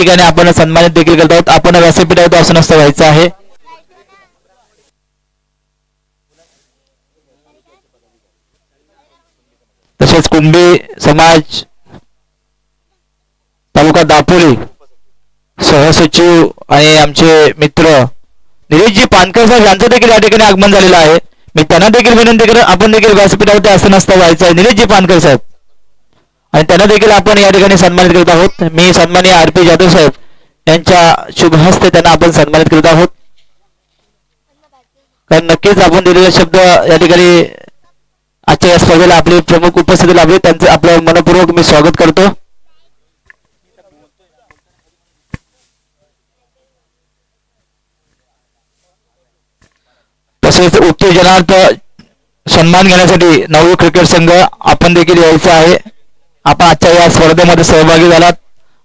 ठिकाणी आपण सन्मानित देखील करत आहोत. आपण व्यासपीठावर आसनस्थ व्हायचं आहे. तसेच कुंभी समाज तालुका दापोली सहसचिव आणि आमचे मित्र निलेशजी पानकर साहेब यांचं देखील या ठिकाणी आगमन झालेलं आहे. मी त्यांना देखील विनंती करत आपण देखील व्यासपीठावरती आसनस्थ व्हायचं आहे. निलेशजी पानकर साहेब आणि त्यांना देखील आपण या ठिकाणी सन्मानित करत आहोत. मी सन्माननीय RP जाधव साहेब यांच्या शुभ हस्ते त्यांना आपण सन्मानित करत आहोत. कारण नक्कीच आपण दिलेले शब्द या ठिकाणी आजच्या या स्पर्धेला आपले प्रमुख उपस्थिती लाभले त्यांचे आपलं मनपूर्वक मी स्वागत करतो. तसेच उत्तेजनार्थ सन्मान घेण्यासाठी नवयुग क्रिकेट संघ आपण देखील यायचं आहे. आपण आजच्या या स्पर्धेमध्ये सहभागी झालात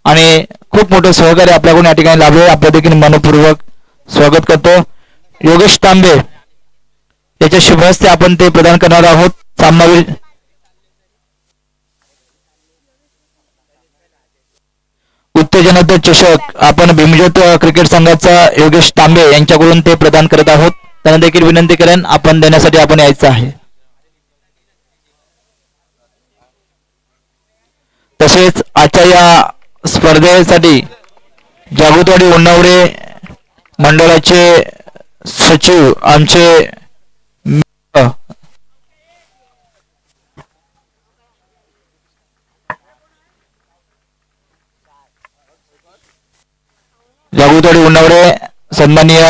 आणि खूप मोठे सहकार्य आपल्याकडून या ठिकाणी लाभले. आपलं देखील मनपूर्वक स्वागत करतो. योगेश तांबे याच्या शुभ हस्ते आपण ते प्रदान करणार आहोत. सामनावीर उत्तेजनार्थ चषक आपण भीमज्योत क्रिकेट संघाचा योगेश तांबे यांच्याकडून ते प्रदान करत आहोत. त्यांना देखील विनंती करेन आपण देण्यासाठी आपण यायचं आहे. तसेच आजच्या या स्पर्धेसाठी जागृतवाडी उन्नावडे मंडळाचे सचिव आमचे जागृतवाडी उन्नावडे सन्माननीय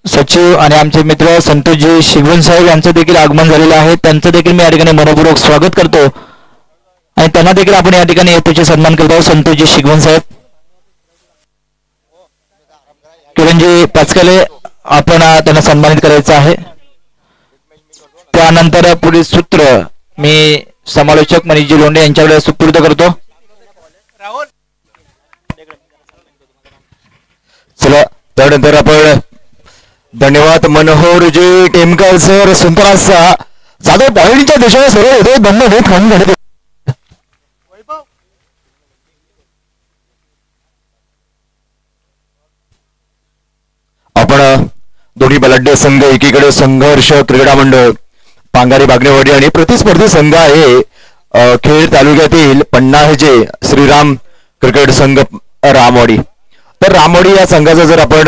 सचिव आणि आमचे मित्र संतोषजी शिगवण साहेब यांचं देखील आगमन झालेलं आहे. त्यांचं देखील मी या ठिकाणी मनपूर्वक स्वागत करतो आणि त्यांना देखील आपण या ठिकाणी येतोचे सन्मान करत आहोत. संतोषजी शिगवण साहेब, किरणजी पाचकले आपण त्यांना सन्मानित करायचं आहे. त्यानंतर पुढील सूत्र मी समालोचक मनीषजी लोंढे यांच्याकडे सुपूर्द करतो. चला त्यानंतर आपण धन्यवाद मनोहरजी टेमकर सर सुंदराचा जाधव पॉईंटच्या दिशेने सर्व येते बंद होत म्हणून घडते. आपण दोन्ही बलाढ्य संघ एकीकडे संघर्ष क्रीडा मंडळ पांगारी बागणेवाडी आणि प्रतिस्पर्धी संघ आहे खेड तालुक्यातील पन्नाहजे श्रीराम क्रिकेट संघ रामवाडी. तर रामवाडी या संघाचा जर आपण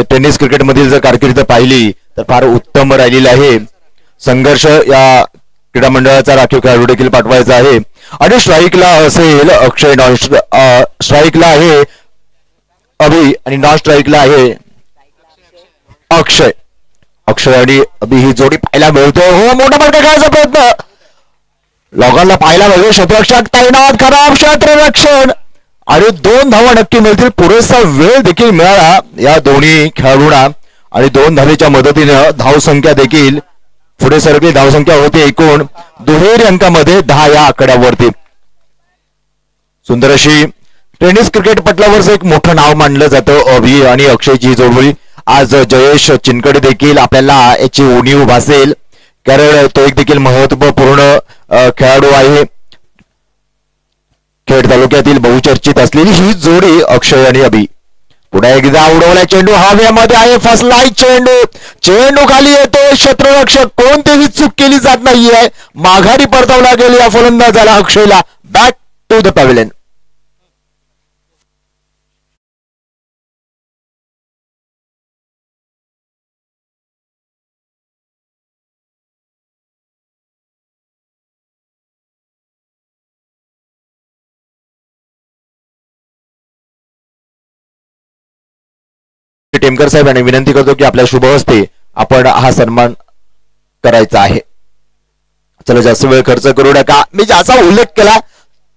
टेनिस क्रिकेट मधील जर कारकीर्द पाहिली तर फार उत्तम राहिलेली आहे. संघर्ष या क्रीडा मंडळाचा राखीव खेळाडू देखील पाठवायचा आहे आणि स्ट्राईकला असेल अक्षय, नॉन स्ट्राईकला आहे अभि आणि नॉन स्ट्राईकला आहे अक्षय. अक्षय आणि अभि ही जोडी पाहायला मिळतो. हो, मोठा फटका खेळायचा प्रयत्न लोकांना पाहायला मिळतो. क्षेत्ररक्षक तैनात, खराब क्षेत्ररक्षण आणि 2 धावा नक्की मिळतील. पुरेसा वेळ देखील मिळाला या दोन्ही खेळाडूंना आणि 2 धावेच्या मदतीने धावसंख्या देखील पुढे सरकली. धावसंख्या होती एकूण दुहेरी अंकामध्ये 10 या आकड्यावरती. सुंदर अशी टेनिस क्रिकेट पटलावरच एक मोठं नाव मानलं जातं अभि आणि अक्षयची जोडी. आज जयेश चिनकडे देखील आपल्याला याची उणीव भासेल कारण तो एक देखील महत्वपूर्ण खेळाडू आहे. खेड तालुक्यातील बहुचर्चित असलेली ही जोडी अक्षय आणि अभि. पुन्हा एकदा उडवला चेंडू हवेमध्ये आहे, फसलाय चेंडू, चेंडू खाली येतो. क्षेत्ररक्षक कोणतीही चूक केली जात नाहीये. माघारी परतवला गेला फलंदाजाला अक्षयला. Back to the pavilion. Temkar साहेब यांनी विनंती करतो की आपल्या शुभ हस्ते आपण हा सन्मान करायचा आहे. चला जास्त वेळ खर्च करू नका. मी ज्याचा उल्लेख केला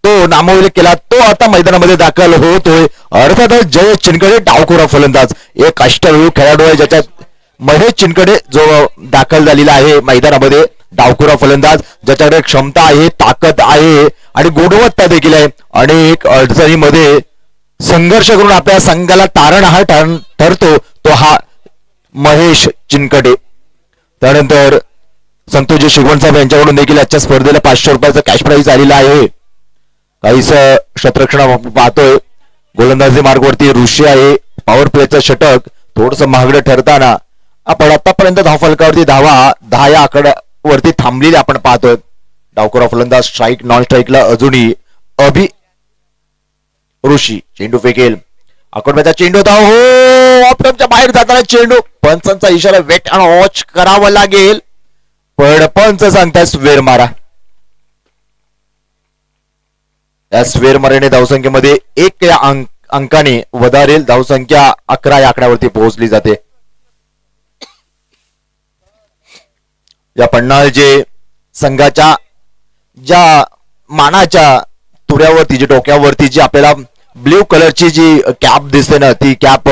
तो नामोल्लेख केला तो आता मैदानामध्ये दाखल होतोय. अर्थातच जयेश चिनकडे डावखोरा फलंदाज एक अष्टवैभव खेळाडू आहे ज्याच्यात महेश चिनकडे जो दाखल झालेला आहे मैदानामध्ये. डावखोरा फलंदाज ज्याच्याकडे क्षमता आहे, ताकद आहे आणि गुणवत्ता देखील आहे. अनेक अडचणीमध्ये संघर्ष करून आपल्या संघाला तारणहार ठरतो तो हा महेश चिनकडे. त्यानंतर संतोषजी शिगवण साहेब यांच्याकडून देखील आजच्या स्पर्धेला 500 रुपयाचा कॅश प्राइज आलेला आहे. काहीच क्षेत्ररक्षण पाहतोय गोलंदाजी मार्गवरती ऋषी आहे. पॉवर प्लेचं षटक थोडस महागडं ठरताना आपण आतापर्यंत धावफलकावरती धावा 10 या आकड्यावरती थांबलेली आपण पाहतोय. डावखुरा फलंदाज स्ट्राईक नॉन स्ट्राईकला अजूनही अभि ऋषी चेंडू फेकेल. आकडव्याचा चेंडू होता हो ऑप्टमच्या बाहेर जाताना चेंडू. पंचांचा इशारा वेट अँड वॉच करावं लागेल पण पंच सांगताय स्वेर मारा. या स्वेर माराने धावसंख्येमध्ये 1 या अंकाने वधारेल. धावसंख्या 11 या आकड्यावरती पोहोचली जाते. या पन्हाळजे संघाच्या ज्या मानाच्या तुऱ्यावरती जी डोक्यावरती जी आपल्याला ब्ल्यू कलरची जी कॅप दिसते ना ती कॅप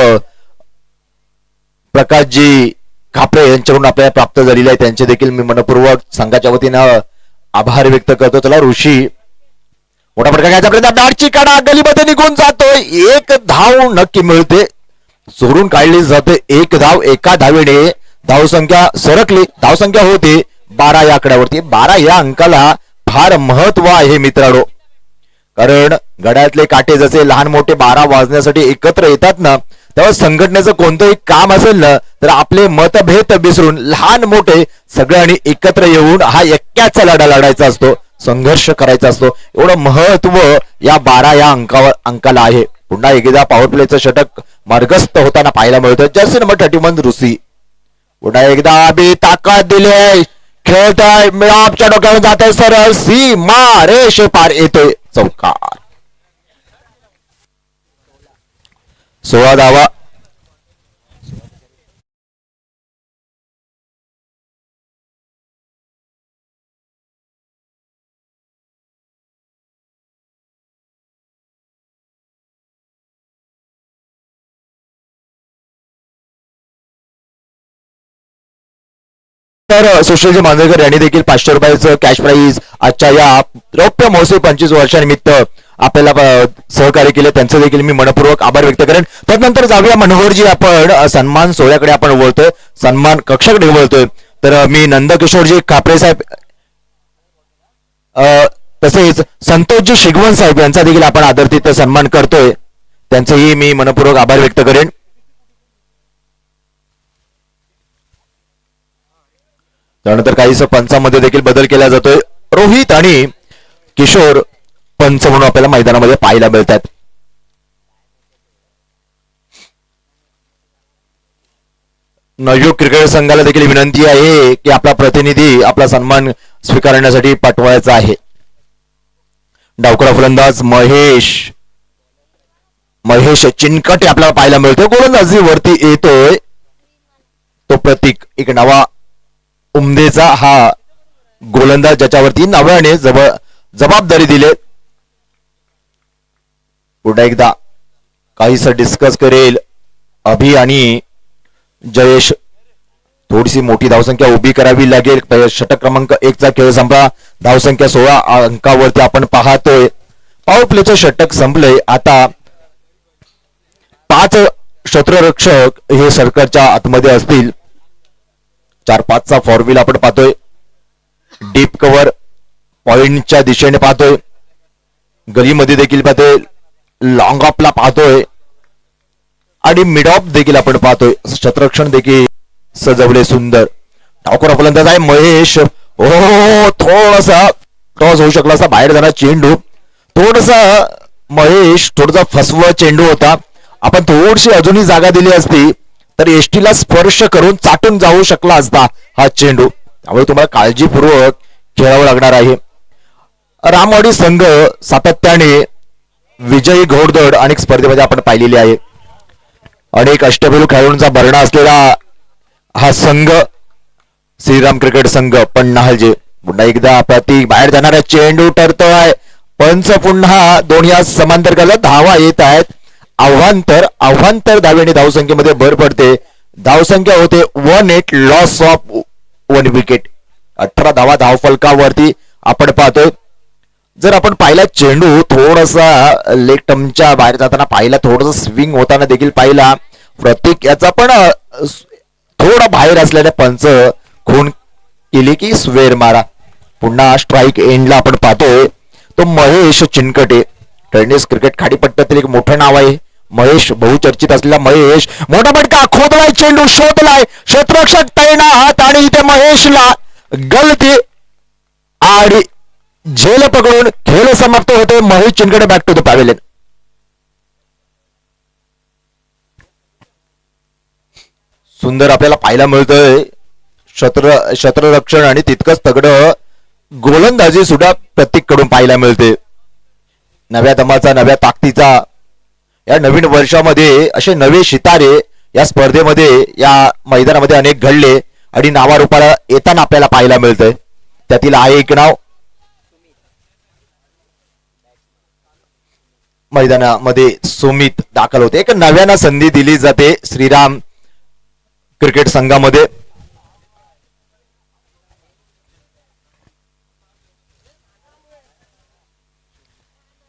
प्रकाशजी खापरे यांच्याकडून आपल्याला प्राप्त झालेली आहे. त्यांचे देखील मी मनपूर्वक संघाच्या वतीनं आभार व्यक्त करतो. चला ऋषी मोठा फटका घ्यायचा प्रयत्न. दाटची काढा गलीमध्ये निघून जातोय. 1 धाव नक्की मिळते. चोरून काढली जाते 1 धाव. एका धावेने धावसंख्या सरकली. धावसंख्या होते 12 या आकड्यावरती. 12 या अंकाला फार महत्व आहे मित्रांनो. कारण घड्याळातले काटे जसे लहान मोठे 12 वाजण्यासाठी एकत्र येतात ना तेव्हा संघटनेचं कोणतंही काम असेल ना तर आपले मतभेद विसरून लहान मोठे सगळ्यांनी एकत्र येऊन हा एक्क्याचा लढा लढायचा असतो. संघर्ष करायचा असतो. एवढं महत्व या 12 या अंकाला आहे. पुन्हा एकदा पॉवर प्लेचं षटक मार्गस्थ होताना पाहायला मिळतं. जर्सी नंबर 31 ऋषी पुन्हा एकदा अभि ताकद दिले. खेळताय मिळापच्या डोक्यावर जात आहे सरळ सीमा रेष पार येतोय. चौकार 16 धावा. तर सुशीलजी मांजरेकर यांनी देखील 500 रुपयाचं कॅश प्राईज आजच्या या रौप्य महोत्सवी 25 वर्षानिमित्त आपल्याला सहकार्य केले. त्यांचं देखील मी मनपूर्वक आभार व्यक्त करेन. त्यानंतर जाऊया मनोहरजी आपण सन्मान सोहळ्याकडे आपण वळतोय. सन्मान कक्षाकडे वळतोय. तर मी नंदकिशोरजी कापरे साहेब तसेच संतोषजी शिगवण साहेब यांचा देखील आपण आदरातीत सन्मान करतोय. त्यांचेही मी मनपूर्वक आभार व्यक्त करेन. त्यानंतर काहीस पंचामध्ये देखील बदल केला जातोय. रोहित आणि किशोर पंच म्हणून आपल्याला मैदानामध्ये पाहायला मिळतात. नवयुग क्रिकेट संघाला देखील विनंती आहे की आपला प्रतिनिधी आपला सन्मान स्वीकारण्यासाठी पाठवायचा आहे. डावखुरा फलंदाज महेश चिनकटे आपल्याला पाहायला मिळतोय. गोलंदाजीवरती येतोय तो प्रतीक एक नवा उमदेचा हा गोलंदाज ज्याच्यावरती नव्याने जबाबदारी दिले. पुन्हा एकदा काहीस डिस्कस करेल अभि आणि जयेश. थोडीशी मोठी धावसंख्या उभी करावी लागेल. षटक क्रमांक 1 चा खेळ संपला. धावसंख्या 16 अंकावरती आपण पाहतोय. पॉवर प्लेचं षटक संपलंय. आता 5 क्षेत्ररक्षक हे सरकारच्या आतमध्ये असतील. 4-5 चा फॉरव्हील आपण पाहतोय. डीप कव्हर पॉइंटच्या दिशेने पाहतोय. गलीमध्ये देखील पाहतोय. लॉंग ऑफला पाहतोय आणि मिड ऑफ देखील आपण पाहतोय. क्षेत्ररक्षण देखील सजवले सुंदर. डावखुरा फलंदाज आहे महेश. थोडासा क्रॉस होऊ शकला असता बाहेर जाणार चेंडू. थोडासा महेश थोडासा फसवा चेंडू होता. आपण थोडीशी अजूनही जागा दिली असती तर एसटीला स्पर्श करून चाटून जाऊ शकला असता हा चेंडू. त्यामुळे तुम्हाला काळजीपूर्वक खेळावं लागणार आहे. रामवाडी संघ सातत्याने विजयी घोडदौड अनेक स्पर्धेमध्ये आपण पाहिलेली आहे. अनेक अष्टपैलू खेळाडूंचा भरणा असलेला हा संघ श्रीराम क्रिकेट संघ पन्हाळजे. पुन्हा एकदा प्रतीक बाहेर जाणारा चेंडू ठरतोय. पंच पुन्हा दोन्ही समांतर करत धावा येत आहेत. आव्हांतर धावेने धावसंख्येमध्ये भर पडते. धावसंख्या होते 1-8 लॉस ऑफ 1 विकेट. 18 धावा धावफलकावरती आपण पाहतोय. जर आपण पाहिला चेंडू थोडासा लेग टर्मच्या बाहेर जाताना पाहिला. थोडस स्विंग होताना देखील पाहिला. प्रतीक याचा पण थोडा बाहेर असल्याने पंच खून केली की स्वेर मारा. पुन्हा स्ट्राईक एंडला आपण पाहतोय तो महेश चिनकटे. टेनिस क्रिकेट खाडीपट्ट्यातील एक मोठं नाव आहे महेश, बहुचर्चित असलेला महेश. मोठा फटका, खोदलाय चेंडू, शोधलाय क्षेत्ररक्षक तैनात आणि इथे महेशला गलती आणि झेल पकडून खेळ समाप्त होते. महेश चिनकडे बॅक टू द पॅव्हेलियन. सुंदर आपल्याला पाहायला मिळतंय क्षेत्ररक्षण आणि तितकंच तगडं गोलंदाजी सुद्धा प्रत्येक कडून पाहायला मिळते. नव्या दमाचा, नव्या ताकदीचा या नवीन वर्षामध्ये असे नवे सितारे या स्पर्धेमध्ये, या मैदानामध्ये अनेक घडले आणि नावारूपाला येताना आपल्याला पाहायला मिळतंय. त्यातील आहे एक नाव मैदानामध्ये सुमित दाखल होते. एक नव्यानं संधी दिली जाते श्रीराम क्रिकेट संघामध्ये.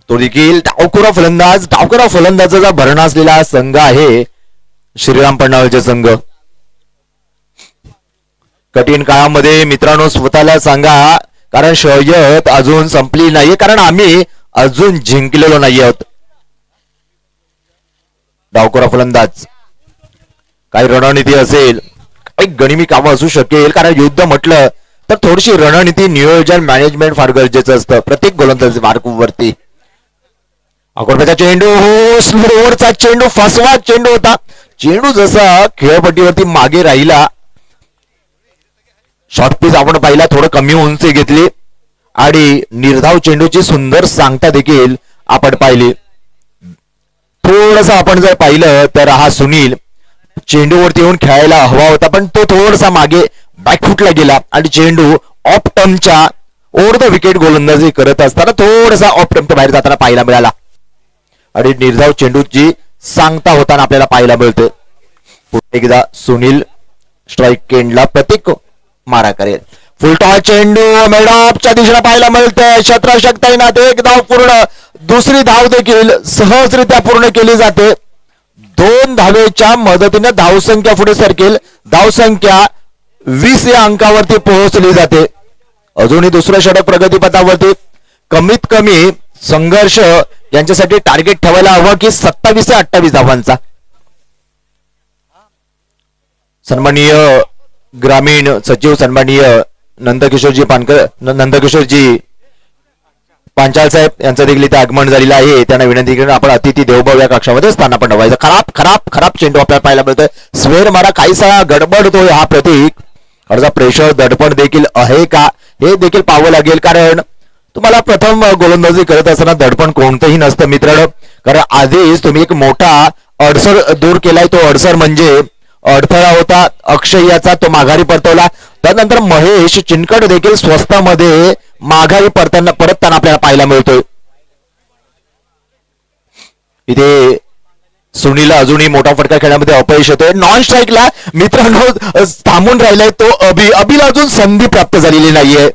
तो देखील डावखुरा फलंदाजाचा भरणा असलेला संघ आहे श्रीराम पन्हाळचे संघ. कठीण काळामध्ये मित्रांनो स्वतःला सांगा, कारण शर्यत अजून संपली नाहीये, कारण आम्ही अजून जिंकलेलो नाही आहोत. डावखुरा फलंदाज, काही रणनीती असेल, काही गनिमी कामं असू शकेल, कारण युद्ध म्हटलं तर थोडीशी रणनीती, नियोजन, मॅनेजमेंट फार गरजेचं असतं प्रत्येक गोलंदाजी मार्कवरती. अकोरप्याचा चेंडू, हो स्लो ओव्हरचा चेंडू, फसवा चेंडू होता. चेंडू जसा खेळपट्टीवरती मागे राहिला, शॉर्ट पिच आपण पाहिला, थोडं कमी उंची घेतली आणि निर्धाव चेंडूची सुंदर सांगता देखील आपण पाहिली. थोडस आपण जर पाहिलं तर हा सुनील चेंडूवरती येऊन खेळायला हवा होता, पण तो थोडासा मागे बॅकफुटला गेला आणि चेंडू ऑफ टर्मच्या ओव्हर द विकेट गोलंदाजी करत असताना थोडासा ऑफ टर्मच्या बाहेर जाताना पाहायला मिळाला आणि निर्धाव चेंडूची सांगता होताना आपल्याला पाहायला मिळते. पुन्हा एकदा सुनील स्ट्राईक एंडला प्रत्येक मारा करेल. फुलटॉस चेंडू मेडॉपच्या दिशेला पाहायला मिळते. क्षेत्ररक्षक तैनात, एक धाव पूर्ण, दुसरी धाव देखील सहजरित्या पूर्ण केली जाते. 2 धावेच्या मदतीने धावसंख्या पुढे सरकेल. धावसंख्या 20 या अंकावरती पोहोचली जाते. अजूनही दुसरं षटक प्रगतीपथावरती. कमीत कमी संघर्ष यांच्यासाठी टार्गेट ठेवायला हवं की 27 ते 28 धावांचा. सन्माननीय ग्रामीण सचिव सन्माननीय नंदकिशोरजी पांचाळ साहेब यांचं देखील इथे आगमन झालेलं आहे. त्यांना विनंती करून आपण अतिथी देवभाव या कक्षामध्ये स्थानापन्न व्हायचं. खराब चेंडू आपल्याला पाहायला मिळतोय. स्वेर मारा काहीसा गडबडतोय हा प्रतीक. अर्धा प्रेशर दडपण देखील आहे का हे देखील पाहावं लागेल, कारण तुम्हाला प्रथम गोलंदाजी करत असताना दडपण कोणतंही नसतं मित्रांनो, कारण आधीच तुम्ही एक मोठा अडसर दूर केलाय. तो अडसर म्हणजे अडथळा होता अक्षय याचा, तो माघारी परतवला. त्यानंतर महेश चिनकड देखील स्वस्तामध्ये माघारी परतताना आपल्याला पाहायला मिळतोय. इथे सुनीलला अजूनही मोठा फटका खेळण्यामध्ये अपयश येतोय. नॉन स्ट्राईकला मित्रांनो थांबून राहिलाय तो अभिला अजून संधी प्राप्त झालेली नाहीये.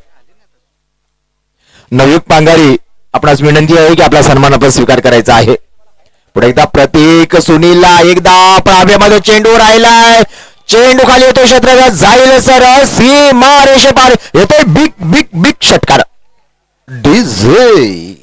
नवयुक्त पांगारी, आपणास विनंती आहे की आपला सन्मान आपण स्वीकार करायचा आहे. पुढे एकदा प्रतीक सुनीलला, एकदा प्राव्यामध्ये चेंडू राहिलाय. चेंडू खाली येतोय, क्षेत्र जाईल सर, सीमा रेषे पार येतोय. बिग षटकार डीजे.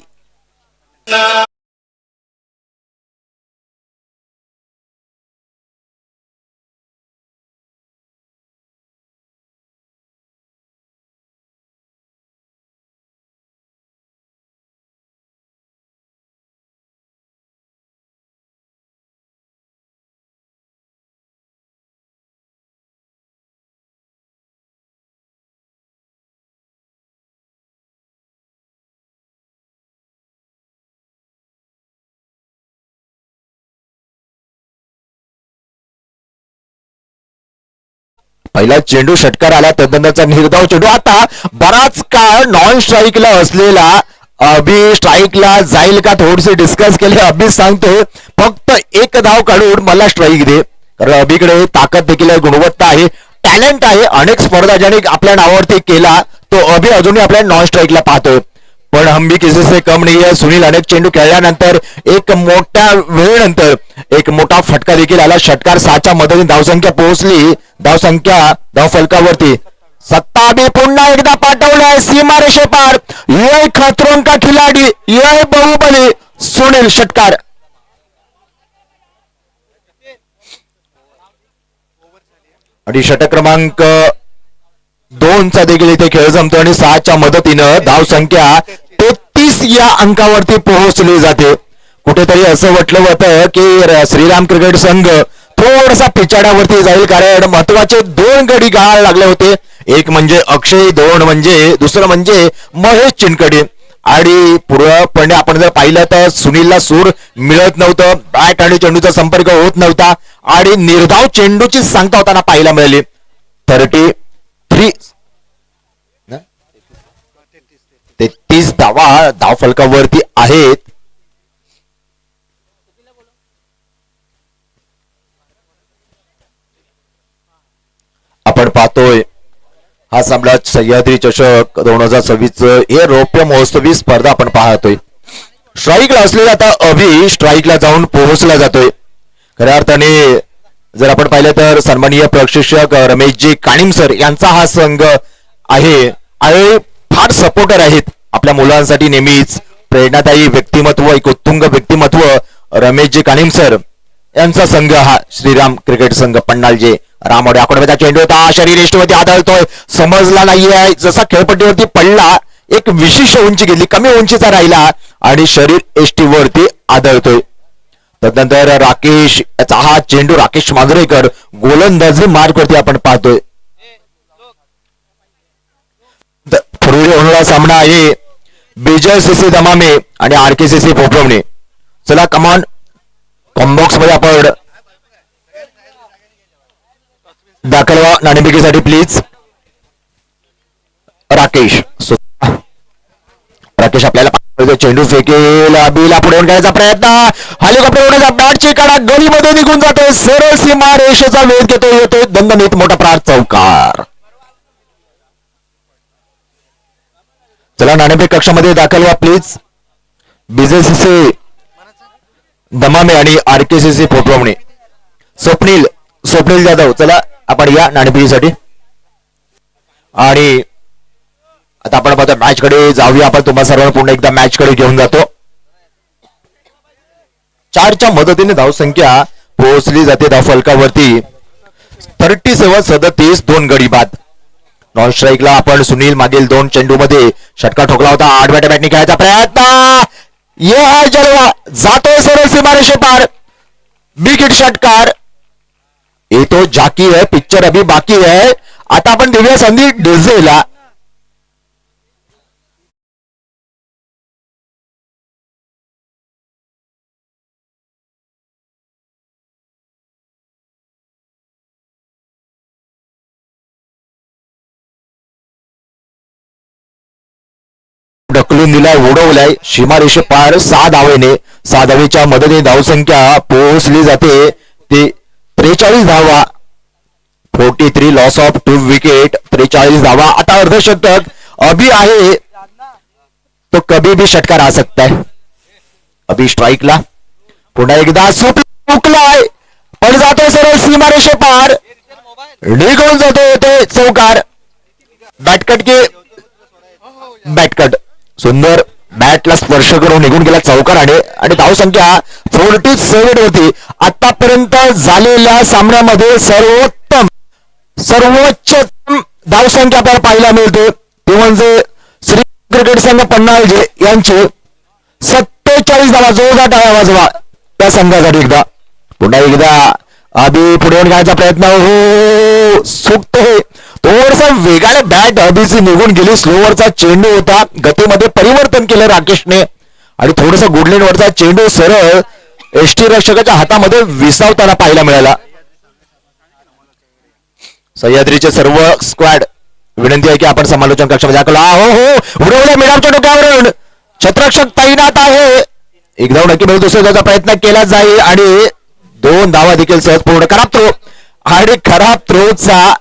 पहिला चेंडू षटकार आला, त्यानंतरचा निर्धाव चेंडू. आता बराच काळ नॉन स्ट्राईकला असलेला अभि स्ट्राईकला जाईल का थोडीशी डिस्कस केले. अभि सांगतोय फक्त एक धाव काढून मला स्ट्राईक दे, कारण अभिकडे ताकद देखील आहे, गुणवत्ता आहे, टॅलेंट आहे. अनेक स्पर्धा ज्याने आपल्या नावावरती केला तो अभि अजूनही आपल्या नॉन स्ट्राईकला पाहतोय. पण हम भी किसी से कम नहीं है. सुनील अनेक चेंडू खेळल्यानंतर एक मोठ्या वेळेनंतर एक मोठा फटका देखील आला. षटकार 6च्या मदतीने धावसंख्या पोहोचली. धाव फलकावरती 27 पुन्हा एकदा पाठवलाय सीमारेषे पार. ये खतरों का खिलाडी, ये बाहुबली सुनील षटकार. आणि षटक क्रमांक 2 चा देखील इथे खेळ जमतो आणि 6च्या मदतीनं धाव संख्या 33 या अंकावरती पोहोचली जाते. कुठेतरी असं वाटलं होतं की श्रीराम क्रिकेट संघ थोडासा पिछाड्यावरती जाईल, कारण महत्वाचे 2 गडी गाळायला लागले होते. एक म्हणजे अक्षय, दुसरं म्हणजे महेश चिनकडे. आणि पूर्णपणे आपण जर पाहिलं तर सुनीलला सूर मिळत नव्हतं, बॅट आणि चेंडूचा संपर्क होत नव्हता आणि निर्धाव चेंडूची सांगता होताना पाहायला मिळाली. 33 धावा धाव फलकावरती आहेत. आपण पाहतोय हा सामना सह्याद्री चषक 2026 हे रौप्य महोत्सवी स्पर्धा आपण पाहतोय. स्ट्राईकला असलेला आता अभि स्ट्राईकला जाऊन पोहोचला जातोय. खऱ्या अर्थाने जर आपण पाहिलं तर सन्माननीय प्रशिक्षक रमेशजी काणिम सर यांचा हा संघ आहे आणि फार सपोर्टर आहेत आपल्या मुलांसाठी. नेहमीच प्रेरणादायी व्यक्तिमत्व, एक उत्तुंग व्यक्तिमत्व रमेशजी काणिम सर यांचा संघ हा श्रीराम क्रिकेट संघ पन्हाळजे. रामोडे आकडव्याचा चेंडू होता, शरीर एष्टीवरती आदळतोय, समजला नाहीये. जसा खेळपट्टीवरती पडला एक विशिष्ट उंची घेतली, कमी उंचीचा राहिला आणि शरीर एष्टीवरती आदळतोय. तदनंतर राकेश याचा हा चेंडू राकेश मांजरेकर गोलंदाजी मार्गवरती आपण पाहतोय. पुढे होणारा सामना आहे BJCC दमामे आणि RKCC भोपळवणे. चला कमान कॉम्बॉक्स मध्ये आपण दाखल व्हा नाणेफेकीसाठी प्लीज. राकेश आपल्याला चेंडू फेकेल, अभिला पुढे खेळायचा प्रयत्न, हेलिकॉप्टर उडण्याचा बॅटची काढा गलीमध्ये निघून जातोय, सरळ सीमा रेषेचा वेध घेतो, येतोय दणदणीत मोठा प्रार चौकार. चला नाणेफेक कक्षामध्ये दाखल व्हा प्लीज. BJCC दमामे आणि RKCC भोपळवणे. स्वप्नील जाधव चला आपण या नाणेफेकीसाठी. आणि आता आपण पाहतो मॅच कडे जाऊया. आपण तुम्हाला सर्वांना पुन्हा एकदा मॅच कडे घेऊन जातो. 4च्या मदतीने धाव संख्या पोहोचली जाते धाव फलकावरती 37-37, 2 गडी बाद. नॉन स्ट्राईकला आपण सुनील मागील 2 चेंडू मध्ये षटकार ठोकला होता. आडव्या बॅटने खेळायचा प्रयत्न, ये हाय जलवा, जातोय सरळ सीमारेषे पार, बिग हिट षटकार. ये तो जाकी है, पिक्चर अभी बाकी है. आता आपण देऊया संधी डिझेला. ढकलून दिलाय, उडवलाय सीमारेषे पार 6 धावेने. 6 धावेच्या मदतीने धावसंख्या पोहोचली जाते ते 43 धावा. 43 लॉस ऑफ 2 विकेट, 43 धावा. आता अर्धशतक अभी आहे तो कभी भी षटकार आ सकता है. अभी स्ट्राईकला पुन्हा एकदा सुकलाय पण जातोय सरळ सीमारेषे पार, निघून जातोय ते चौकार. बॅटकट सुंदर बॅटला स्पर्श करून निघून गेला चौकाराने आणि धावसंख्या 47 होती. आतापर्यंत झालेल्या सामन्यामध्ये सर्वोच्च धावसंख्या आपल्याला पाहायला मिळते ते म्हणजे श्री क्रिकेट संघ पन्हाळजे यांची 47 धावा. जोरदार टाळ्या वाजवा त्या संघासाठी. एकदा पुन्हा एकदा आधी पुढे घ्यायचा प्रयत्न, हो सुटतोय थोडसा वेगाने बॅट अभिची निघून गेली. स्लोवरचा चेंडू होता, गतीमध्ये परिवर्तन केलं राकेशने आणि थोडासा गुडलेनवरचा चेंडू सरळ एसटी रक्षकाच्या हातामध्ये विसावताना पाहायला मिळाला. सह्याद्रीचे सर्व स्क्वॅड विनंती आहे की आपण समालोचन कक्षामध्ये दाखल. हो उडवल्या मिडामच्या डोक्यावरून छत्ररक्षक तैनात आहे. एक धाव नक्की मिळून दुसऱ्या धावाचा प्रयत्न केला जाईल आणि 2 धावा देखील सहज पूर्ण. खराब थ्रो आणि खराब थ्रोचा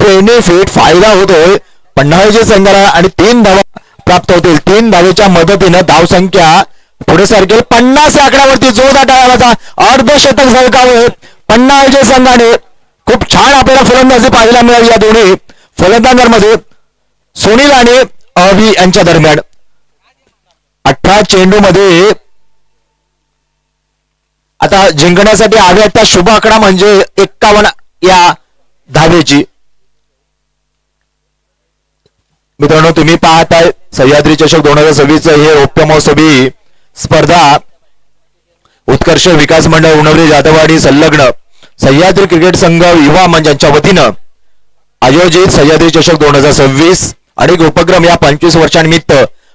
बेनिफिट फायदा होतोय पन्हाळजे संघाला आणि 3 धावा प्राप्त होतील. 3 धावेच्या मदतीनं धाव संख्या पुढे सरकेल 50 या आकड्यावरती. जोरदार टाळ्याचा अर्धशतक झळकावे पन्हाळजे संघाने. खूप छान आपल्याला फलंदाजी पाहायला मिळाली या दोन्ही फलंदाजांमध्ये सुनील आणि अभि यांच्या दरम्यान. 18 चेंडू मध्ये आता जिंकण्यासाठी हव्या त्या शुभ आकडा म्हणजे 51 या धावेची. मित्रांनो तुम्ही पाहताय सह्याद्री चषक 2026 हे रौप्य महोत्सवी स्पर्धा उत्कर्ष विकास मंडळ उणवरे जाधववाडी संलग्न सह्याद्री क्रिकेट संघ युवा मंच यांच्या वतीनं आयोजित सह्याद्री चषक 2026 अनेक उपक्रम या 25 वर्षांनिमित्त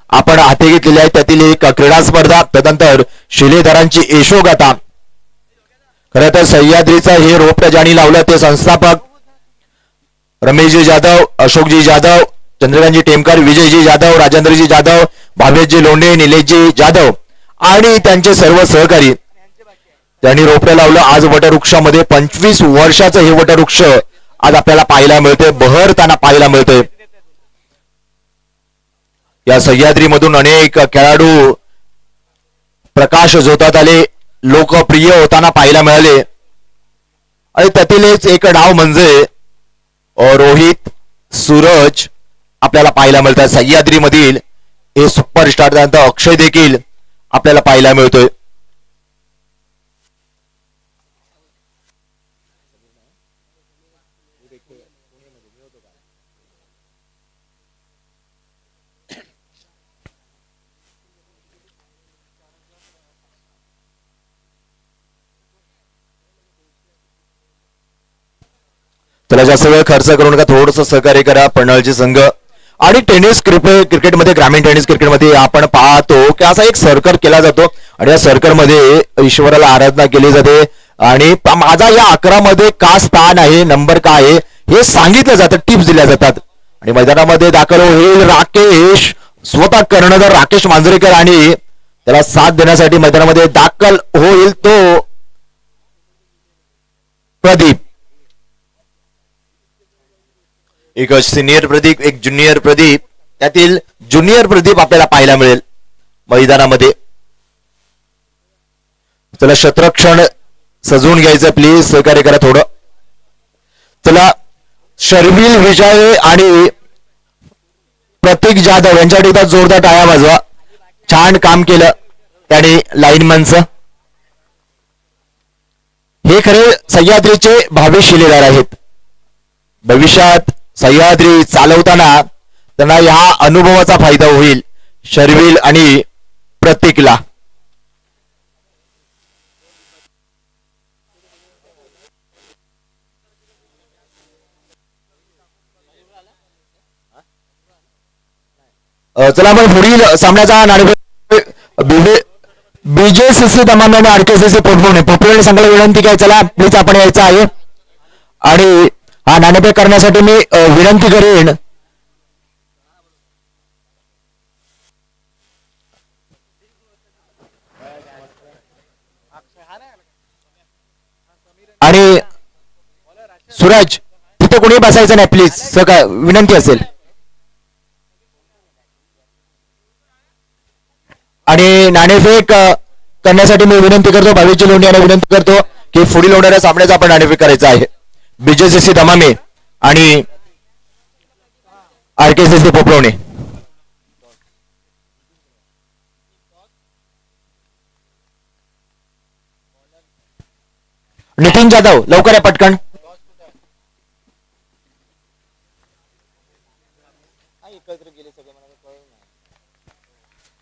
आपण हाती घेतलेले आहेत. त्यातील एक क्रीडा स्पर्धा, तदनंतर शिलेदारांची यशोगाथा. खरं तर सह्याद्रीचा हे रोप ज्यांनी लावलं ते संस्थापक रमेशजी जाधव, अशोकजी जाधव, चंद्रकांतजी टेमकर, विजयजी जाधव, राजेंद्रजी जाधव, भावेशजी लोंढे, निलेशजी जाधव आणि त्यांचे सर्व सहकारी. त्यांनी रोपडं लावलं. आज वटवृक्षामध्ये 25 वर्षाचं हे वटवृक्ष आज आपल्याला पाहायला मिळते, बहरताना पाहायला मिळते. या सह्याद्रीमधून अनेक खेळाडू प्रकाश झोतात आले, लोकप्रिय होताना पाहायला मिळाले आणि त्यातीलच एक नाव म्हणजे रोहित, सूरज आपल्याला पाहायला मिळतात. सह्याद्री मधील हे सुपरस्टार त्यानंतर अक्षय देखील आपल्याला पाहायला मिळतोय. त्याला जास्त वेळ खर्च करून का थोडस सहकार्य करा. पन्हाळची संघ आणि टेनिस क्रिकेटमध्ये ग्रामीण टेनिस क्रिकेटमध्ये आपण पाहतो की असा एक सर्कल केला जातो आणि या सर्कलमध्ये ईश्वराला आराधना केली जाते आणि माझा या 11 मध्ये का स्थान आहे, नंबर काय आहे हे सांगितलं जातं, टिप्स दिल्या जातात. आणि मैदानामध्ये दाखल होईल राकेश, स्वतः कर्णधार राकेश मांजरेकर आणि त्याला साथ देण्यासाठी मैदानामध्ये दाखल होईल तो प्रदीप. एक सिनियर प्रदीप, एक ज्युनियर प्रदीप. त्यातील ज्युनियर प्रदीप आपल्याला पाहायला मिळेल मैदानामध्ये. चला क्षेत्ररक्षण सजवून घ्यायचं, प्लीज सहकार्य करा थोडं. चला शर्विल विजय आणि प्रतीक जाधव यांच्यासाठी जोरदार टाळ्या वाजवा. छान काम केलं त्याने लाईनमनचं. हे खरे सह्याद्रीचे भावी शिलेदार आहेत. भविष्यात सह्याद्री चालवताना त्यांना ह्या अनुभवाचा फायदा होईल, शर्विल आणि प्रतीकला. चला आपण पुढील सामन्याचा नाणेफेक बीजेसीसी दमाम आणि आरकेसीसी पोटपोणे सांगायला विनंती काय. चला प्लीज आपण यायचं आहे आणि हा नाणेफेक करण्यासाठी मी विनंती करेन आणि सूरज तिथे कोणी बसायचं नाही प्लीज, सगळं विनंती असेल. आणि नाणेफेक करण्यासाठी मी विनंती करतो भावेशजी लोंढे यांना विनंती करतो की पुढील होणाऱ्या सामन्याचा आपण नाणेफेक करायचा आहे. बीजेसीसी दमामे आणि आरकेसीसी पोपळवणे. नितीन जाधव लवकर या पटकन.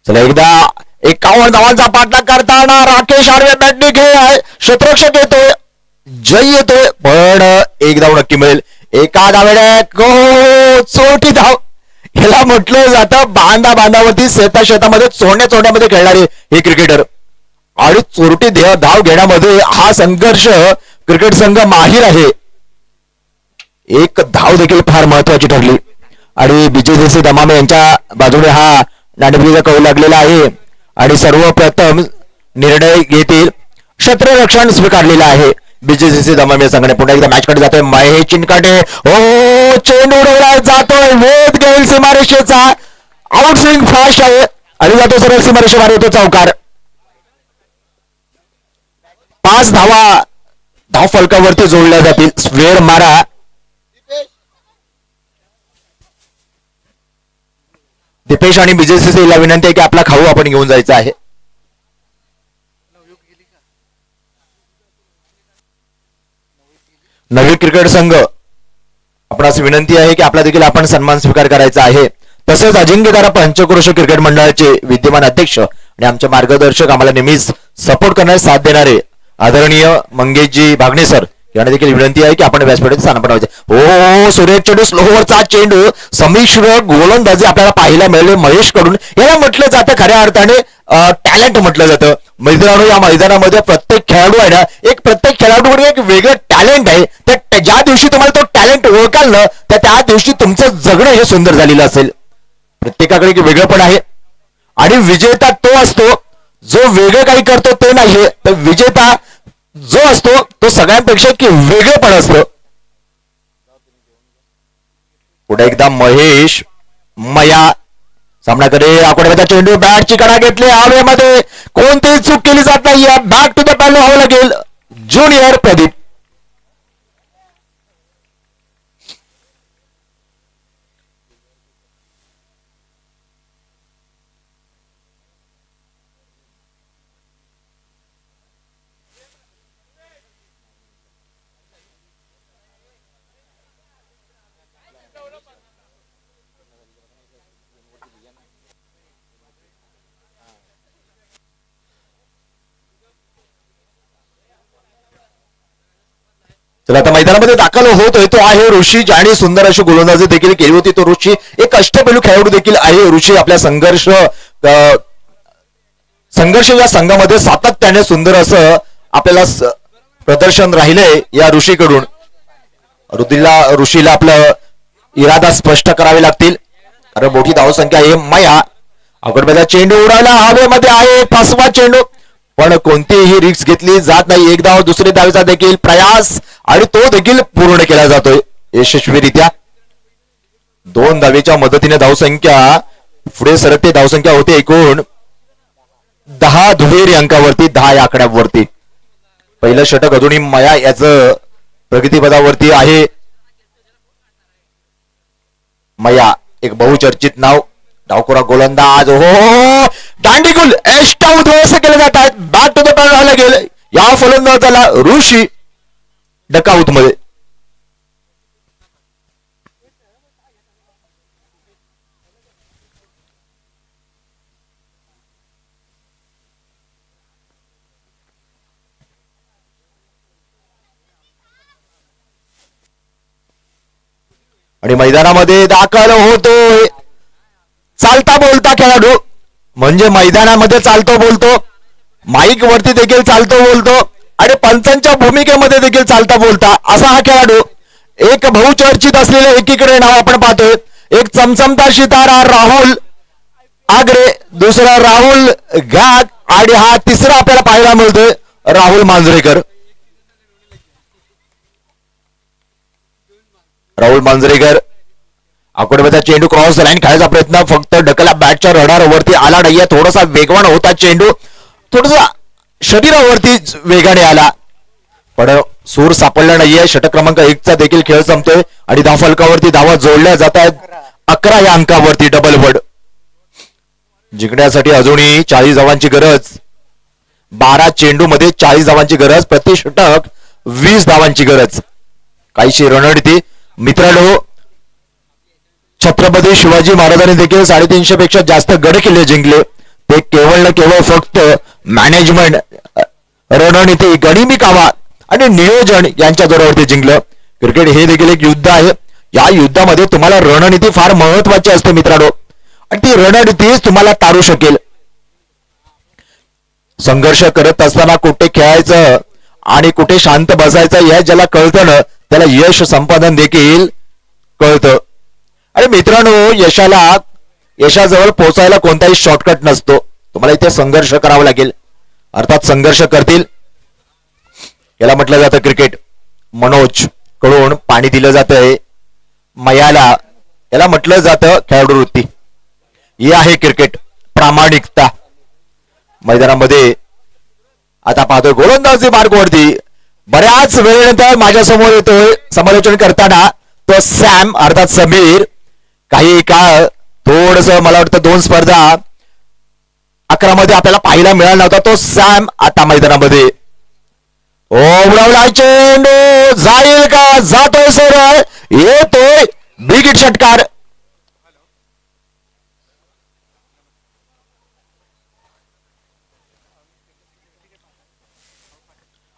चला एकदा 51 धावांचा पाठलाग करताना राकेश आडवे बॅटने खेळ आहे. क्षेत्ररक्षक येतोय, जय येतोय, पण एक धाव नक्की मिळेल. एका धावेने चोटी धाव ह्याला म्हटलं जातं. बांधावरती शेतामध्ये चोरण्यामध्ये खेळणारे हे क्रिकेटर आणि चोरटी धाव घेण्यामध्ये हा संघर्ष क्रिकेट संघ माहीर आहे. एक धाव देखील फार महत्वाची ठरली आणि बीजेसीसी दमामे यांच्या बाजूने हा नाणेफेकीचा कौल लागलेला आहे आणि सर्वप्रथम निर्णय घेतील. क्षेत्ररक्षण स्वीकारलेलं आहे बीजेसीसी दमामे संघाने. पुन्हा एकदा मॅच कडे जातोय महेश चिनकाटे. हो चेंडू उडवला जातोय, वेध घेईल सीमारेषेचा. आउट स्विंग फास्ट आहे आणि जातो सरळ सीमारेषेवर येतो चौकार. 5 धावा धाव फलकावरती जोडल्या जातील. स्क्वेअर मारा. दीपेश आणि बीजेसीसीला विनंती आहे की आपला खाऊ आपण घेऊन जायचा आहे. नवी क्रिकेट संघ आपणास विनंती आहे की आपला देखील आपण सन्मान स्वीकार करायचा आहे. तसेच अजिंक्यतारा पंचक्रोश क्रिकेट मंडळाचे विद्यमान अध्यक्ष आणि आमचे मार्गदर्शक, आम्हाला नेहमीच सपोर्ट करण्यास साथ देणारे आदरणीय मंगेशजी भागणे सर यांना देखील विनंती आहे की आपण व्यासपीठात स्थान बनवायचे. हो, सुरेश चेंडू, स्लोवरचा चेंडू, संमिश्र गोलंदाजी आपल्याला पाहायला मिळाले महेश कडून. याला म्हटलं जातं खऱ्या अर्थाने टॅलेंट म्हटलं जातं. मैदानावर या मैदानामध्ये प्रत्येक खेळाडू आहे ना, एक प्रत्येक खेळाडूकडे एक वेगळं टॅलेंट आहे. त्या ज्या दिवशी तुम्हाला तो टॅलेंट ओळखाल ना, त्या दिवशी तुमचं जगणं हे सुंदर झालेलं असेल. प्रत्येकाकडे एक वेगळं पण आहे आणि विजेता तो असतो जो वेगळं काही करतो ते नाहीये, तर विजेता जो असतो तो सगळ्यांपेक्षा की वेगळेपण असतं. पुढे एकदा महेश, मया सामनाकडे आकडे चेंडू, बॅटची कडा घेतली हवेमध्ये, कोणतीही चूक केली जात नाही. बॅक टू द बॅल व्हावं लागेल ज्युनियर प्रदीप. तर आता मैदानामध्ये दाखल होतोय तो आहे ऋषी, ज्याने सुंदर अशी गोलंदाजी देखील केली होती. तो ऋषी एक अष्टपैलू खेळाडू देखील आहे. ऋषी आपल्या संघर्ष या संघामध्ये सातत्याने सुंदर असं आपल्याला प्रदर्शन राहिलंय या ऋषीकडून. ऋषीला आपलं इरादा स्पष्ट करावे लागतील कारण मोठी धावसंख्या आहे. मया अगोदरचा चेंडू उडाला हवेमध्ये आहे, फसवा चेंडू, पण कोणतीही रिस्क घेतली जात नाही. एक धाव, दुसरी धावेचा देखील प्रयास आणि तो देखील पूर्ण केला जातोय यशस्वीरित्या. 2 धावेच्या मदतीने धावसंख्या पुढे सरकते. धावसंख्या होते एकूण 10 दुहेरी अंकावरती, 10 या आकड्यावरती. पहिलं षटक अजूनही मया याचं प्रगतीपदावरती आहे. मया एक बहुचर्चित नाव, डावखोरा गोलंदाज, हो दांडीगुल एष्टा उद्ध्वस्त केले जात आहेत. बॅक टू द बॅल व्हायला गेले या फलंदाजाला ऋषी डकाउट मध्ये. आणि मैदानामध्ये दाखल होतोय चालता बोलता खेळाडू, म्हणजे मैदानामध्ये चालतो बोलतो, माईक वरती देखील चालतो बोलतो आणि पंचांच्या भूमिकेमध्ये देखील चालता बोलता असा हा खेळाडू. एक बहुचर्चित असलेले एकीकडे नाव आपण पाहतोय, एक चमचमता सितारा राहुल आगरे, दुसरा राहुल घाग आणि हा तिसरा आपल्याला पाहायला मिळतोय राहुल मांजरेकर. राहुल मांजरेकर आकडव्याचा चेंडू क्रॉस लाईन खेळायचा प्रयत्न, फक्त ढकला बॅटच्या रडारवरती आला नाहीये. थोडासा वेगवान होता चेंडू, थोडासा शरीरावरती वेगाने आला, पण सूर सापडला नाहीये. षटक क्रमांक 1 चा देखील खेळ संपतोय आणि धावफलकावरती धावा जोडल्या जात आहेत. 11 या अंकावरती डबल वड. जिंकण्यासाठी अजूनही 40 धावांची गरज. 12 चेंडू मध्ये 40 धावांची गरज, प्रति षटक 20 धावांची गरज. काहीशी रणनीती मित्रांनो. छत्रपती शिवाजी महाराजांनी देखील 350 पेक्षा जास्त गड किल्ले जिंकले. ते केवळ न केवळ फक्त मॅनेजमेंट, रणनीती, गणिमी कामा आणि नियोजन यांच्या जोरावरती जिंकलं. क्रिकेट हे देखील एक युद्ध आहे. या युद्धामध्ये तुम्हाला रणनीती फार महत्वाची असते मित्रांनो, आणि ती रणनीतीच तुम्हाला तारू शकेल. संघर्ष करत असताना कुठे खेळायचं आणि कुठे शांत बसायचं हे ज्याला कळतं ना, त्याला यश संपादन देखील कळतं. आणि मित्रांनो, यशाजवळ पोहोचायला कोणताही शॉर्टकट नसतो. तुम्हाला इथे संघर्ष करावा लागेल. अर्थात संघर्ष करतील याला म्हटलं जातं क्रिकेट. मनोज कडून पाणी दिलं जातंय मयाला, याला म्हटलं जातं खेळाडू वृत्ती. ही आहे क्रिकेट, प्रामाणिकता. मैदानामध्ये आता पाहतोय गोलंदाजी मार्गवरती बऱ्याच वेळेनंतर माझ्या समोर येतोय समालोचन करताना तो सॅम, अर्थात समीर. काही काळ थोडस मला वाटतं 2 स्पर्धा 11 मध्ये आपल्याला पाहायला मिळाला नव्हता तो सॅम आता मैदानामध्ये. ओ उडवला चेंडू जाईल का, जातोय सरळ, येतोय बिगिट षटकार.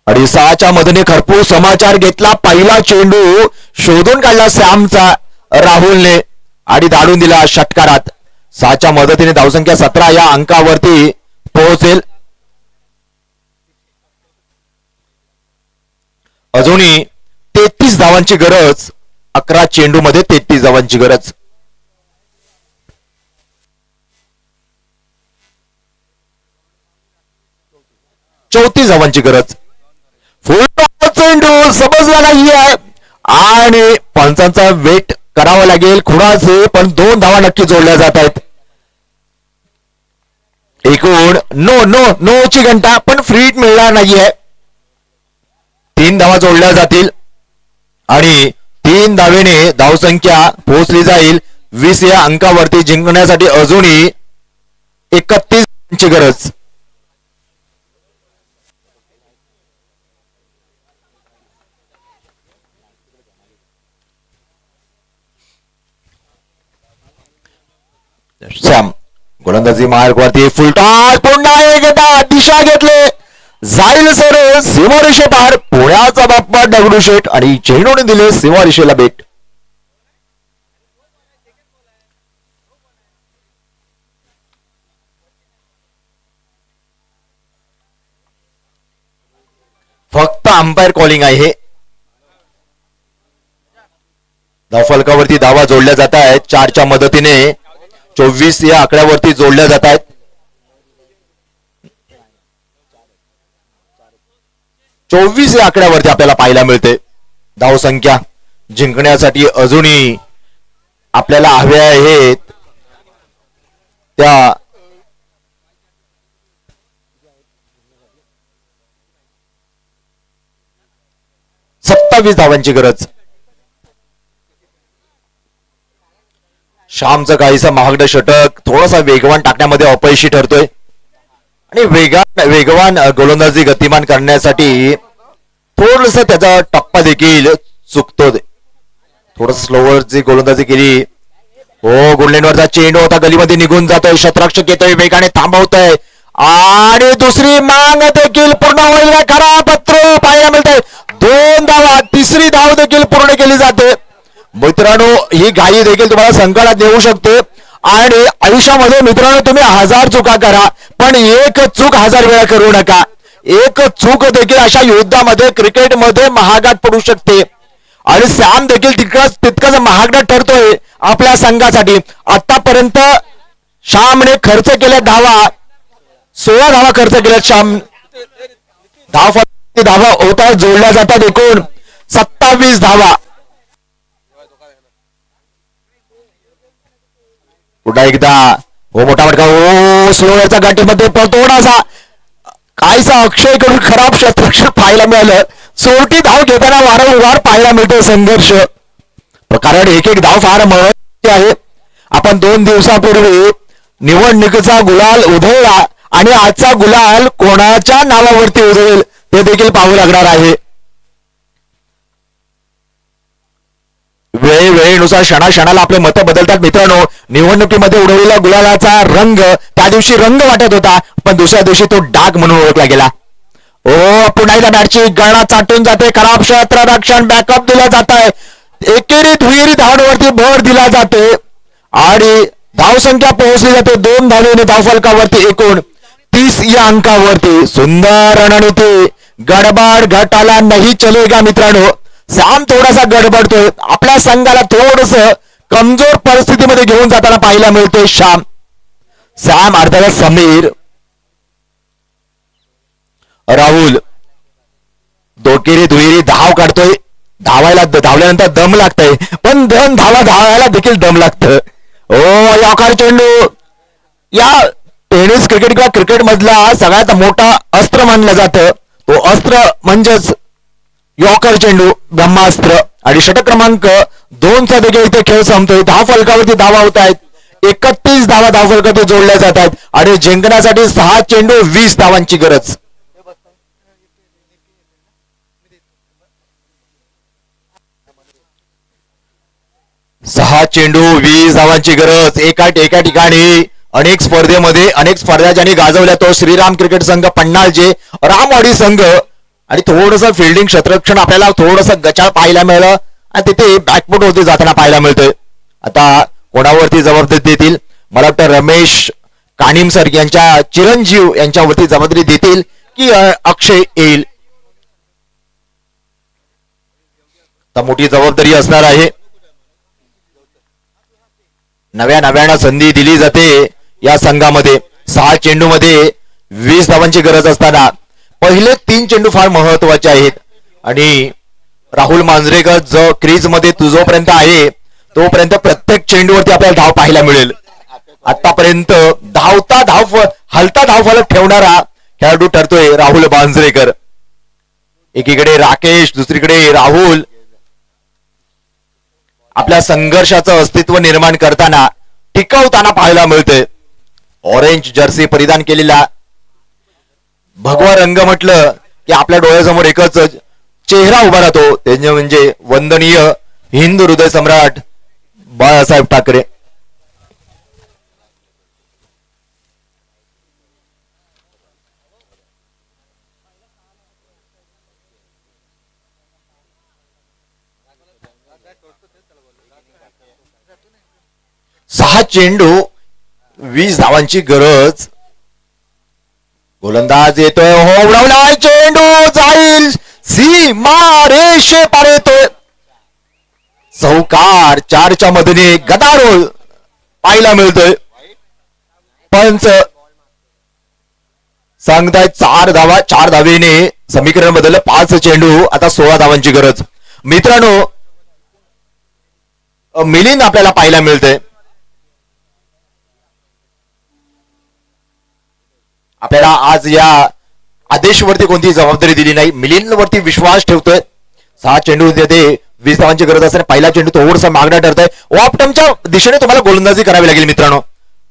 आणि 6च्या मदने खरपूर समाचार घेतला. पहिला चेंडू शोधून काढला सॅमचा राहुलने आणि धाडून दिला षटकारात. 6च्या मदतीने धावसंख्या 17 या अंकावरती पोहोचेल. अजूनही 33 धावांची गरज. 11 चेंडू मध्ये 33 धावांची गरज. चौतीस धावांची गरज. फुल चेंडू समजला नाहीये आणि पंचांचा वेट करावा लागेल खुणाचे, पण 2 धावा नक्की जोडल्या जात आहेत. एकूण नो नो नो ची घंटा, पण फ्री हिट मिळणार नाहीये. 3 धावा जोडल्या जातील आणि 3 धावेने धावसंख्या पोहोचली जाईल 20 या अंकावरती. जिंकण्यासाठी अजूनही 31 ची गरज. सॅम गोलंदाजी मार्गवरती फुलटॉस, पुन्हा एकदा दिशा घेतले, जाईल सर सीमारेषे पार. पुण्याचा बाप्पा दगडूशेठ आणि चेंडूने दिले सीमारेषेला बेट. फक्त अंपायर कॉलिंग आहे. धावफलकावरती धावा जोडल्या जात आहेत. 4च्या मदतीने 24 या आकड्यावरती जोडल्या जात आहेत. 24 या आकड्यावरती आपल्याला पाहायला मिळते. धावसंख्या जिंकण्यासाठी अजूनही आपल्याला हव्या आहेत त्या 27 धावांची गरज. श्यामचं काहीसा महागडं षटक थोडासा वेगवान टाकण्यामध्ये अपयशी ठरतोय आणि वेगवान गोलंदाजी गतिमान करण्यासाठी थोडस त्याचा टप्पा देखील चुकतो. थोडस स्लोवर जी गोलंदाजी केली. हो, गुडलेनवरचा चेंडू होता, गलीमध्ये निघून जातोय, शतरक्षक येतोय, वेगाने थांबवतोय आणि दुसरी मांग देखील पूर्ण होईल का, खरा पत्र पाहायला मिळतंय. 2 धावा, तिसरी धाव देखील पूर्ण केली जाते. मित्रांनो, ही घाई देखील तुम्हाला संकटात नेऊ शकते आणि आयुष्यामध्ये मित्रांनो तुम्ही 1000 चुका करा, पण एक चूक 1000 वेळा करू नका. एक चूक देखील अशा युद्धामध्ये क्रिकेटमध्ये महागात पडू शकते आणि सॅम देखील तितकाच महागडा ठरतोय आपल्या संघासाठी. आतापर्यंत श्यामने खर्च केल्या धावा 16 धावा खर्च केल्या. श्याम धावा होता जोडल्या जातात. एकूण 27 धावा. पुन्हा एकदा हो, मोठा फटका. हो, स्लोअरचा गाठीमध्ये थोडासा काहीसा अक्षय कडून खराब शतरक्षक पाहायला मिळालं. सोरटी धाव घेताना वारंवार पाहायला मिळतो संघर्ष, कारण एक धाव फार महत्वाची आहे. आपण 2 दिवसापूर्वी निवडणुकीचा गुलाल उधळला आणि आजचा गुलाल कोणाच्या नावावरती उधळेल ते देखील पाहावं लागणार आहे. वेळेनुसार क्षणाला आपले मतं बदलतात मित्रांनो. निवडणुकीमध्ये उडवलेला गुलालाचा रंग त्या दिवशी रंग वाटत होता, पण दुसऱ्या दिवशी तो डाग म्हणून ओळखला गेला. ओ, पुन्हा एकदा बॅटची गळा चाटून जाते. खराब क्षेत्ररक्षण बॅकअप दिला जात आहे. एकेरी दुहेरी धावांवरती भर दिला जाते आणि धावसंख्या पोहोचली जाते 2 धावेने धावफलकावरती. एकूण 30 या अंकावरती. सुंदर रणनीती. गडबड घटाला नाही चलेगा मित्रांनो. सॅम थोडासा गडबडतोय, आपल्या संघाला थोडस कमजोर परिस्थितीमध्ये घेऊन जाताना पाहायला मिळतोय सॅम अर्थात समीर. राहुल दोकेरी दुहेरी धाव काढतोय. धावल्यानंतर दम लागतंय, पण धावायला देखील दम लागतं. ओ, यॉर्कर चेंडू या टेनिस क्रिकेट किंवा क्रिकेट मधला सगळ्यात मोठा अस्त्र मानलं जातं. तो अस्त्र म्हणजेच यॉर्कर चेंडू, ब्रह्मास्त्र. आणि षटक क्रमांक 2 चा देखील इथे खेळ संपतोय. धावफलकावरती धावा होत आहेत. 31 धावा धावफलकावरती जोडल्या जात आहेत आणि जिंकण्यासाठी 6 चेंडू 20 धावांची गरज. 6 चेंडू 20 धावांची गरज. एका ठिकाणी अनेक स्पर्धेमध्ये अनेक स्पर्धा ज्यांनी गाजवल्या तो श्रीराम क्रिकेट संघ पन्हाळजे, रामवाडी संघ. आणि थोडस फिल्डिंग क्षेत्ररक्षण आपल्याला थोडस गचाळ पाहायला मिळालं आणि तिथे बॅकफुट होते जाताना पाहायला मिळतंय. आता कोणावरती जबाबदारी देतील? मला वाटतं रमेश कानिम सर यांच्या चिरंजीव यांच्यावरती जबाबदारी देतील की अक्षय येईल. तर मोठी जबाबदारी असणार आहे. नव्यानं संधी दिली जाते या संघामध्ये. 6 चेंडू मध्ये 20 धावांची गरज असताना पहिले 3 चेंडू फार महत्वाचे आहेत. आणि राहुल मांजरेकर जो क्रीज मध्ये जोपर्यंत आहे तोपर्यंत प्रत्येक चेंडूवरती आपल्याला धाव पाहायला मिळेल. आतापर्यंत हलता धावफलक ठेवणारा खेळाडू ठरतोय राहुल मांजरेकर. एकीकडे राकेश, दुसरीकडे राहुल आपल्या संघर्षाचं अस्तित्व निर्माण करताना टिकवताना पाहायला मिळते. ऑरेंज जर्सी परिधान केलेला भगवा रंग म्हटलं की आपल्या डोळ्यासमोर एकच चेहरा उभा राहतो, ते म्हणजे वंदनीय हिंदू हृदय सम्राट बाळासाहेब ठाकरे. सहा चेंडू 20 धावांची गरज. गोलंदाज येतोय, हो उडवलाय चेंडू, जाईल सीमा रेषे पार येतोय. चौकार 4च्या मधने गदारोळ पाहायला मिळतोय. पंच सांगतायत 4 धावेने समीकरण बदललं. 5 चेंडू आता 16 धावांची गरज. मित्रांनो, मिलिंद आपल्याला पाहायला मिळतंय. आपल्याला आज या आदेशवरती कोणती जबाबदारी दिली नाही. मिलिंद वरती विश्वास ठेवतोय. 6 चेंडू देते 20 धावांची गरज असताना पहिला चेंडू थोडासा मागणा ठरतोय. ऑफ टर्मच्या दिशेने तुम्हाला गोलंदाजी करावी लागेल मित्रांनो.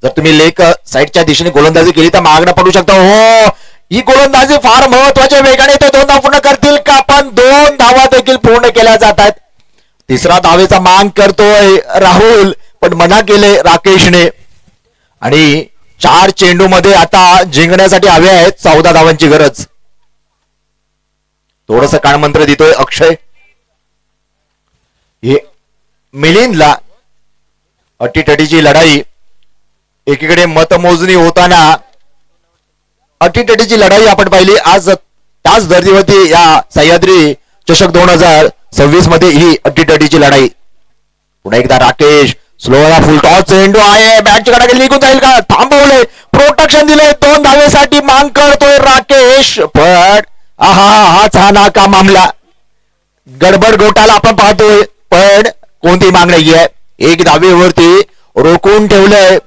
जर तुम्ही लेग साईडच्या दिशेने गोलंदाजी केली तर मागणं पडू शकता. हो, ही गोलंदाजी फार महत्वाच्या वेगाने तो 2 धावा पूर्ण करतील का? पण 2 धावा देखील पूर्ण केल्या जात आहेत. तिसरा धावेचा मांग करतोय राहुल, पण मना केले राकेशने. आणि 4 चेंडू मध्ये आता जिंकण्यासाठी हवे आहेत 14 धावांची गरज. थोडस कानमंत्र देतोय अक्षय. हे मिलिंदला अटीतटीची लढाई. एकीकडे मतमोजणी होताना अटीतटीची लढाई आपण पाहिली. आज त्याच धर्तीवरती या सह्याद्री चषक 2026 मध्ये ही अटीतटीची लढाई. पुन्हा एकदा राकेश स्लोला फुल टॉस चेंडू आहे. बॅटची कडा गेली, निघून जाईल का? थांबवले, प्रोटेक्शन दिले. 2 धावेसाठी मांग करतोय राकेश, पण हाच हा नाका मामला. गडबड घोटाला आपण पाहतोय, पण कोणती मांग नाहीये. 1 धावेवरती रोखून ठेवलंय,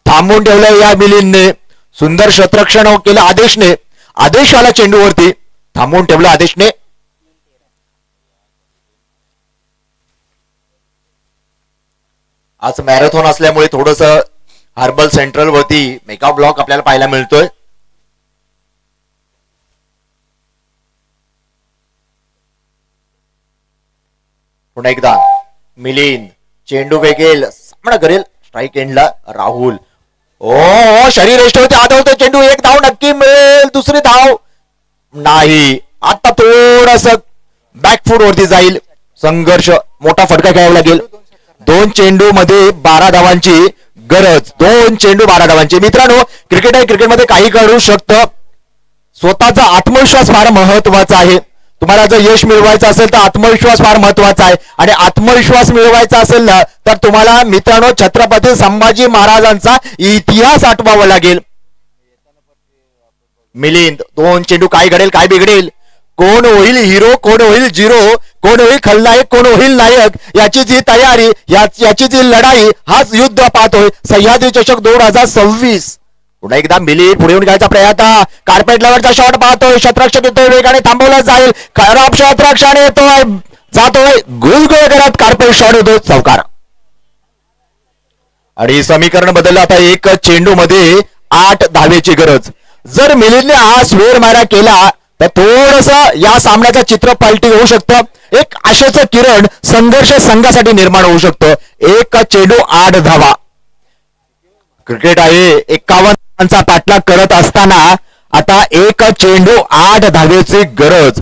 थांबवून ठेवलंय या मिलिंदने. सुंदर क्षेत्ररक्षण केलं आदेशने. आदेश आला चेंडूवरती, थांबवून ठेवलं आदेशने. आज मॅरेथॉन असल्यामुळे थोडस हर्बल सेंट्रल वरती मेगा ब्लॉक आपल्याला पाहायला मिळतोय. पुन्हा एकदा मिलिंद चेंडू फेकेल, सामना करेल. स्ट्राईक एंडला राहुल. ओ शरीर यष्टीवरती आदळतोय चेंडू. 1 धाव नक्की मिळेल. दुसरी धाव नाही. आता थोडस बॅकफुट वरती जाईल. संघर्ष, मोठा फटका घ्यावा लागेल. 2 चेंडू मध्ये 12 धावांची गरज. 2 चेंडू 12 धावांची. मित्रांनो, क्रिकेट आहे, क्रिकेटमध्ये काही घडू शकतं. स्वतःचा आत्मविश्वास फार महत्वाचा आहे. तुम्हाला जर यश मिळवायचं असेल तर आत्मविश्वास फार महत्वाचा आहे. आणि आत्मविश्वास मिळवायचा असेल ना तर तुम्हाला मित्रांनो छत्रपती संभाजी महाराजांचा इतिहास आठवावा लागेल. मिलिंद 2 चेंडू, काय घडेल काय बिघडेल? कोण होईल हिरो, कोण होईल झिरो, कोण होईल खलनायक, कोण होईल नायक, याची जी तयारी, याची जी लढाई, हाच युद्ध पाहतोय सह्याद्री चषक 2026. पुन्हा एकदा मिलिंद पुढे येऊन घ्यायचा प्रयत्न. कार्पेट लेवलचा शॉट पाहतोय. क्षेत्ररक्षण येतोय, वेगाने थांबवला जाईल. खराब क्षेत्ररक्षण येतोय, जातोय, गुलगुल करत कार्पेट शॉट होतोय, चौकार. आणि समीकरण बदललं. आता 1 चेंडू मध्ये 8 धावेची गरज. जर मिलिंदने हा स्वेर मारा केला तर थोडस या सामन्याचं चित्र पालटी होऊ शकतं. एक आशेचं किरण संघर्ष संघासाठी निर्माण होऊ शकतं. एक चेंडू 8 धावा. क्रिकेट आहे 51 रनांचा पाठलाग करत असताना आता एक चेंडू 8 धावेची गरज.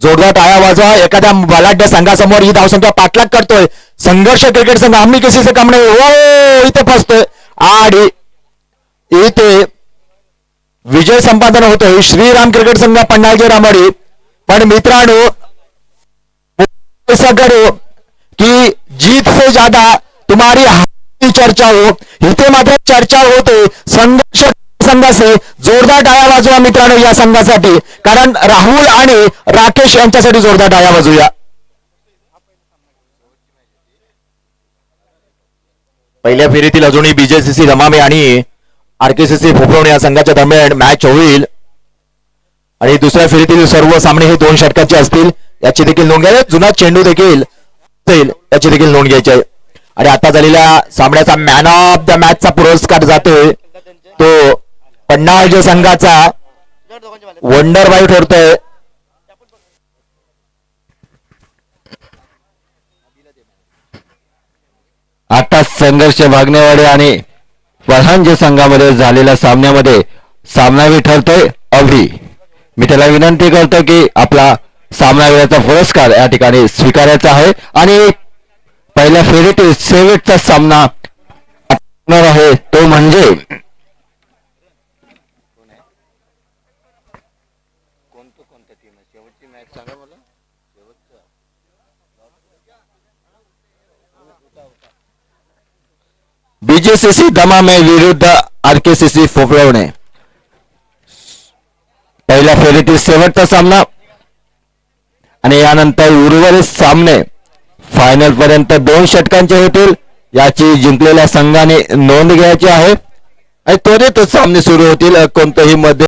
जोरदार टाळ्या वाजवा एखाद्या बलाढ्य संघासमोर ही धावसंख्या पाठलाग करतोय. संघर्ष क्रिकेट संघ आम्ही कशीचं काम नाही. ओ इथे फसतोय आणि इथे विजय संपादन होतोय श्रीराम क्रिकेट संघ पन्हाळजे रामवाडी. पण मित्रांनो ऐसा करो कि जीत से ज्यादा तुम्हारी हार की चर्चा हो. इथे मात्र चर्चा होते संघर्ष संघाचे. जोरदार टाळ्या वाजवा मित्रांनो या संघासाठी, कारण राहुल आणि राकेश यांच्यासाठी जोरदार टाळ्या वाजूया. पहिल्या फेरीतील अजूनही बीजेसीसी धमामे आणि आरकेसीसी फोफळवणे या संघाच्या दरम्यान मॅच होईल आणि दुसऱ्या फेरीतील सर्व सामने हे 2 षटकांचे असतील याची देखील नोंद घ्यायची. जुना चेंडू देखील असेल याची देखील नोंद घ्यायची आहे. आणि आता झालेल्या सामन्याचा मॅन ऑफ द मॅचचा पुरस्कार जातोय तो पन्हाळजे संघाचा वंडरबाई ठरतोय. आता संघर्ष भागनेवाडी आणि पठाणजे संघामध्ये झालेल्या सामन्यामध्ये सामनावीर ठरतोय अवधी. मी त्याला विनंती करतो की आपला सामनावीराचा पुरस्कार या ठिकाणी स्वीकारायचा आहे आणि पहिल्या फेरीतील शेवटचा सामना होणार आहे तो म्हणजे बीजेसीसी दमामे विरुद्ध आरकेसीसी फोफळवणे. पहिल्या फेरीतील शेवटचा सामना आणि यानंतर उर्वरित सामने फायनल पर्यंत 2 षटकांचे होतील याची जिंकलेल्या संघाने नोंद घ्यायची आहे आणि त्वरित सामने सुरू होतील. कोणतंही मध्ये